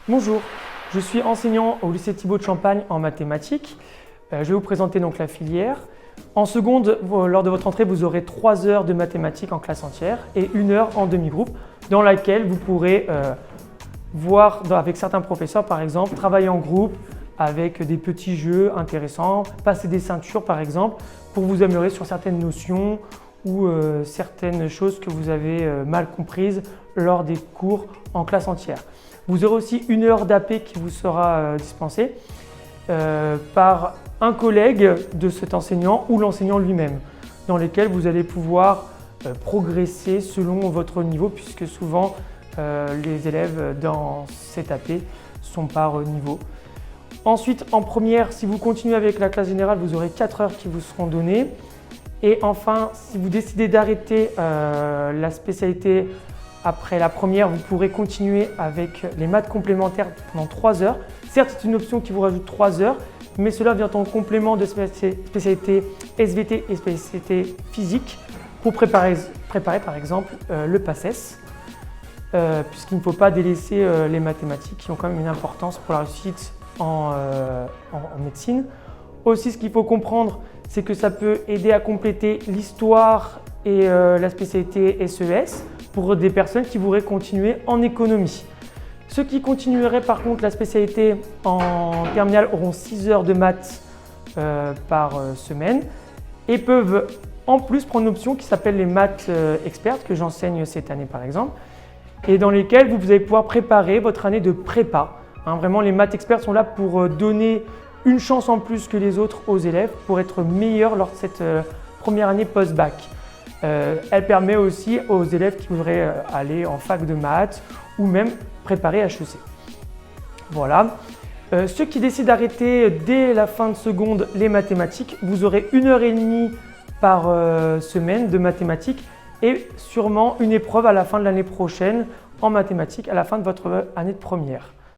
Bonjour, je suis enseignant au lycée Thibaut de Champagne en mathématiques. Je vais vous présenter donc la filière. En seconde, lors de votre entrée, vous aurez 3 heures de mathématiques en classe entière et 1 heure en demi-groupe dans laquelle vous pourrez voir avec certains professeurs par exemple, travailler en groupe avec des petits jeux intéressants, passer des ceintures par exemple pour vous améliorer sur certaines notions ou certaines choses que vous avez mal comprises lors des cours en classe entière. Vous aurez aussi 1 heure d'AP qui vous sera dispensée par un collègue de cet enseignant ou l'enseignant lui-même, dans lesquels vous allez pouvoir progresser selon votre niveau, puisque souvent les élèves dans cet AP sont par niveau. Ensuite, en première, si vous continuez avec la classe générale, vous aurez 4 heures qui vous seront données. Et enfin, si vous décidez d'arrêter la spécialité après la première, vous pourrez continuer avec les maths complémentaires pendant 3 heures. Certes, c'est une option qui vous rajoute 3 heures, mais cela vient en complément de spécialité SVT et spécialité physique pour préparer par exemple le PACES, puisqu'il ne faut pas délaisser les mathématiques qui ont quand même une importance pour la réussite en médecine. Aussi, ce qu'il faut comprendre, c'est que ça peut aider à compléter l'histoire et la spécialité SES pour des personnes qui voudraient continuer en économie. Ceux qui continueraient par contre la spécialité en terminale auront 6 heures de maths par semaine et peuvent en plus prendre une option qui s'appelle les maths expertes que j'enseigne cette année par exemple et dans lesquelles vous allez pouvoir préparer votre année de prépa. Vraiment, les maths experts sont là pour donner une chance en plus que les autres aux élèves pour être meilleurs lors de cette première année post-bac. Elle permet aussi aux élèves qui voudraient aller en fac de maths ou même préparer HEC. Voilà. Ceux qui décident d'arrêter dès la fin de seconde les mathématiques, vous aurez 1 heure et demie par semaine de mathématiques et sûrement une épreuve à la fin de l'année prochaine en mathématiques à la fin de votre année de première.